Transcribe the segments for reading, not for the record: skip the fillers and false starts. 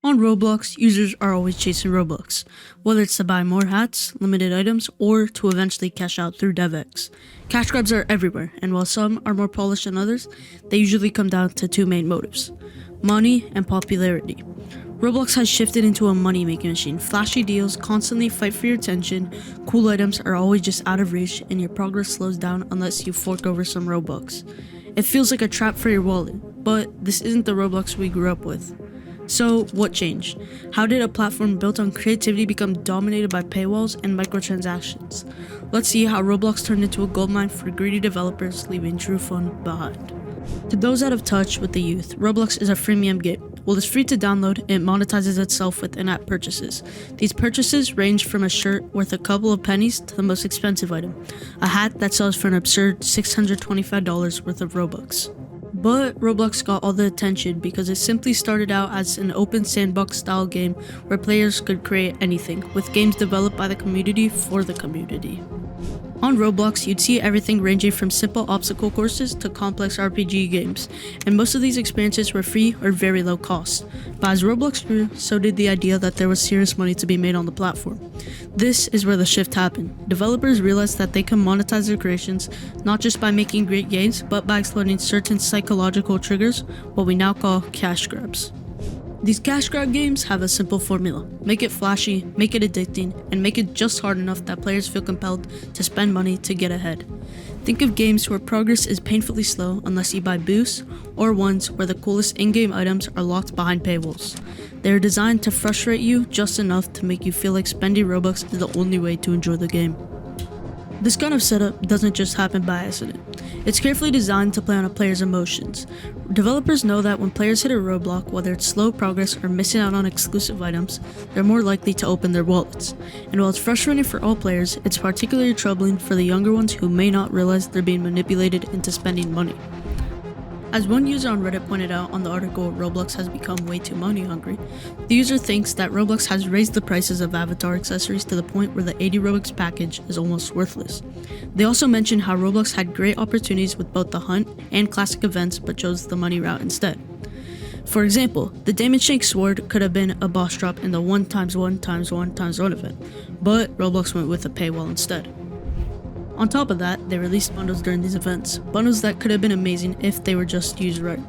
On Roblox, users are always chasing Robux, whether it's to buy more hats, limited items, or to eventually cash out through DevX. Cash grabs are everywhere, and while some are more polished than others, they usually come down to two main motives: money and popularity. Roblox has shifted into a money-making machine. Flashy deals constantly fight for your attention, cool items are always just out of reach, and your progress slows down unless you fork over some Robux. It feels like a trap for your wallet, but this isn't the Roblox we grew up with. So, what changed? How did a platform built on creativity become dominated by paywalls and microtransactions? Let's see how Roblox turned into a goldmine for greedy developers, leaving true fun behind. To those out of touch with the youth, Roblox is a freemium game. While it's free to download, it monetizes itself with in-app purchases. These purchases range from a shirt worth a couple of pennies to the most expensive item, a hat that sells for an absurd $625 worth of Robux. But Roblox got all the attention because it simply started out as an open sandbox style game where players could create anything, with games developed by the community for the community. On Roblox, you'd see everything ranging from simple obstacle courses to complex RPG games, and most of these experiences were free or very low cost. But as Roblox grew, so did the idea that there was serious money to be made on the platform. This is where the shift happened. Developers realized that they can monetize their creations not just by making great games, but by exploiting certain psychological triggers, what we now call cash grabs. These cash grab games have a simple formula: make it flashy, make it addicting, and make it just hard enough that players feel compelled to spend money to get ahead. Think of games where progress is painfully slow unless you buy boosts, or ones where the coolest in-game items are locked behind paywalls. They are designed to frustrate you just enough to make you feel like spending Robux is the only way to enjoy the game. This kind of setup doesn't just happen by accident. It's carefully designed to play on a player's emotions. Developers know that when players hit a roadblock, whether it's slow progress or missing out on exclusive items, they're more likely to open their wallets. And while it's frustrating for all players, it's particularly troubling for the younger ones who may not realize they're being manipulated into spending money. As one user on Reddit pointed out on the article "Roblox has become way too money hungry," the user thinks that Roblox has raised the prices of avatar accessories to the point where the 80 Robux package is almost worthless. They also mentioned how Roblox had great opportunities with both the hunt and classic events but chose the money route instead. For example, the Damon Shank sword could have been a boss drop in the 1x1x1x1 event, but Roblox went with a paywall instead. On top of that, they released bundles during these events, bundles that could have been amazing if they were just used right.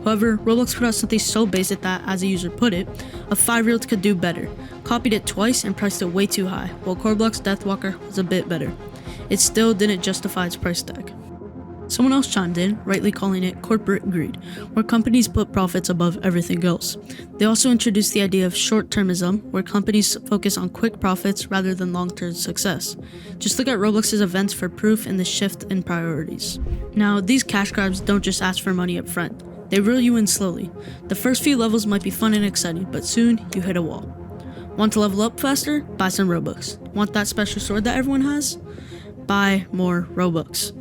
However, Roblox put out something so basic that, as a user put it, a 5-year-old could do better, copied it twice and priced it way too high, while Roblox Deathwalker was a bit better. It still didn't justify its price tag. Someone else chimed in, rightly calling it corporate greed, where companies put profits above everything else. They also introduced the idea of short-termism, where companies focus on quick profits rather than long-term success. Just look at Roblox's events for proof in the shift in priorities. Now, these cash grabs don't just ask for money up front. They reel you in slowly. The first few levels might be fun and exciting, but soon you hit a wall. Want to level up faster? Buy some Robux. Want that special sword that everyone has? Buy more Robux.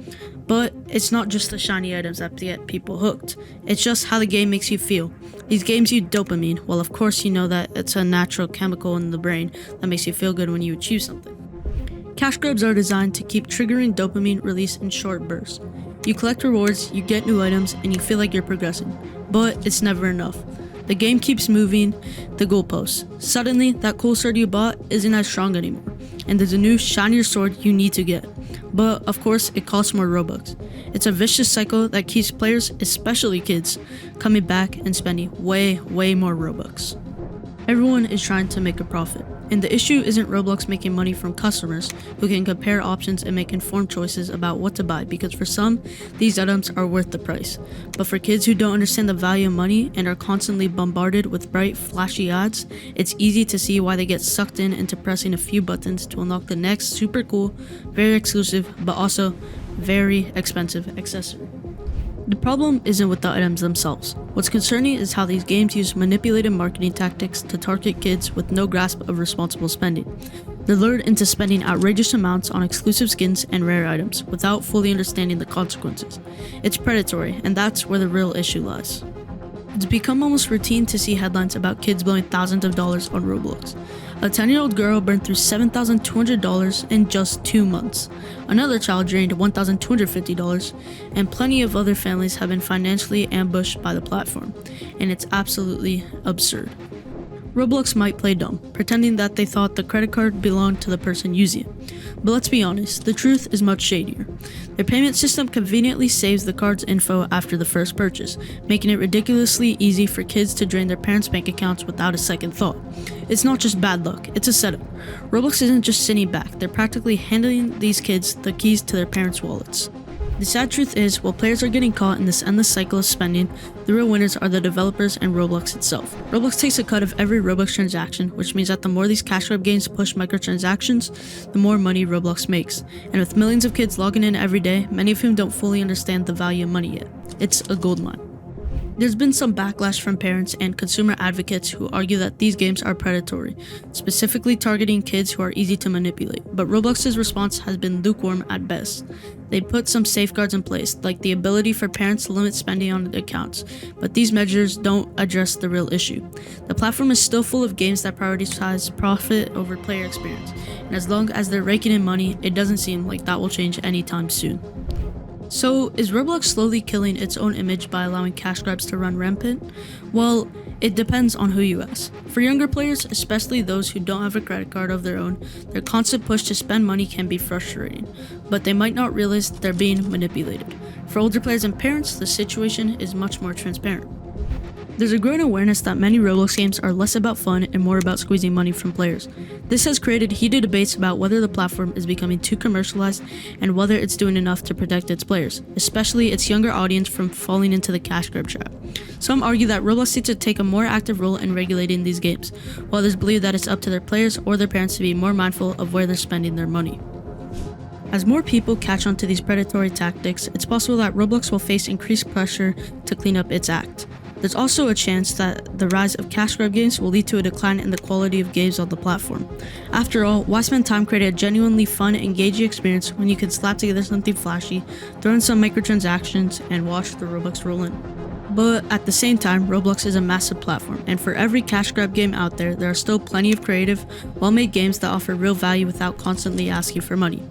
But it's not just the shiny items that get people hooked. It's just how the game makes you feel. These games use dopamine. Well, of course you know that it's a natural chemical in the brain that makes you feel good when you achieve something. Cash grabs are designed to keep triggering dopamine release in short bursts. You collect rewards, you get new items, and you feel like you're progressing. But it's never enough. The game keeps moving the goalposts. Suddenly, that cool sword you bought isn't as strong anymore, and there's a new, shinier sword you need to get. But, of course, it costs more Robux. It's a vicious cycle that keeps players, especially kids, coming back and spending way more Robux. Everyone is trying to make a profit, and the issue isn't Roblox making money from customers who can compare options and make informed choices about what to buy, because for some, these items are worth the price. But for kids who don't understand the value of money and are constantly bombarded with bright, flashy ads, it's easy to see why they get sucked into pressing a few buttons to unlock the next super cool, very exclusive, but also very expensive accessory. The problem isn't with the items themselves. What's concerning is how these games use manipulated marketing tactics to target kids with no grasp of responsible spending. They're lured into spending outrageous amounts on exclusive skins and rare items without fully understanding the consequences. It's predatory, and that's where the real issue lies. It's become almost routine to see headlines about kids blowing thousands of dollars on Roblox. A 10-year-old girl burned through $7,200 in just 2 months. Another child drained $1,250, and plenty of other families have been financially ambushed by the platform, and it's absolutely absurd. Roblox might play dumb, pretending that they thought the credit card belonged to the person using it. But let's be honest, the truth is much shadier. Their payment system conveniently saves the card's info after the first purchase, making it ridiculously easy for kids to drain their parents' bank accounts without a second thought. It's not just bad luck, it's a setup. Roblox isn't just sitting back, they're practically handing these kids the keys to their parents' wallets. The sad truth is, while players are getting caught in this endless cycle of spending, the real winners are the developers and Roblox itself. Roblox takes a cut of every Roblox transaction, which means that the more these cash grab games push microtransactions, the more money Roblox makes. And with millions of kids logging in every day, many of whom don't fully understand the value of money yet, it's a goldmine. There's been some backlash from parents and consumer advocates who argue that these games are predatory, specifically targeting kids who are easy to manipulate, but Roblox's response has been lukewarm at best. They put some safeguards in place, like the ability for parents to limit spending on accounts, but these measures don't address the real issue. The platform is still full of games that prioritize profit over player experience, and as long as they're raking in money, it doesn't seem like that will change anytime soon. So, is Roblox slowly killing its own image by allowing cash grabs to run rampant? Well, it depends on who you ask. For younger players, especially those who don't have a credit card of their own, their constant push to spend money can be frustrating, but they might not realize they're being manipulated. For older players and parents, the situation is much more transparent. There's a growing awareness that many Roblox games are less about fun and more about squeezing money from players. This has created heated debates about whether the platform is becoming too commercialized and whether it's doing enough to protect its players, especially its younger audience from falling into the cash grab trap. Some argue that Roblox needs to take a more active role in regulating these games, while others believe that it's up to their players or their parents to be more mindful of where they're spending their money. As more people catch on to these predatory tactics, it's possible that Roblox will face increased pressure to clean up its act. There's also a chance that the rise of cash grab games will lead to a decline in the quality of games on the platform. After all, why spend time creating a genuinely fun, engaging experience when you can slap together something flashy, throw in some microtransactions, and watch the Robux roll in? But at the same time, Roblox is a massive platform, and for every cash grab game out there, there are still plenty of creative, well-made games that offer real value without constantly asking for money.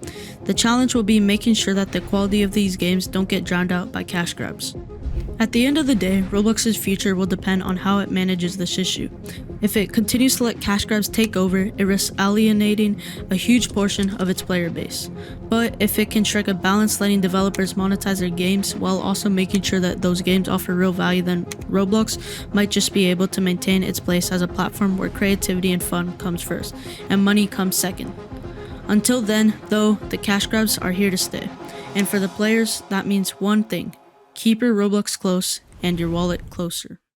The challenge will be making sure that the quality of these games don't get drowned out by cash grabs. At the end of the day, Roblox's future will depend on how it manages this issue. If it continues to let cash grabs take over, it risks alienating a huge portion of its player base. But if it can strike a balance letting developers monetize their games while also making sure that those games offer real value, then Roblox might just be able to maintain its place as a platform where creativity and fun comes first, and money comes second. Until then, though, the cash grabs are here to stay. And for the players, that means one thing: keep your Roblox close and your wallet closer.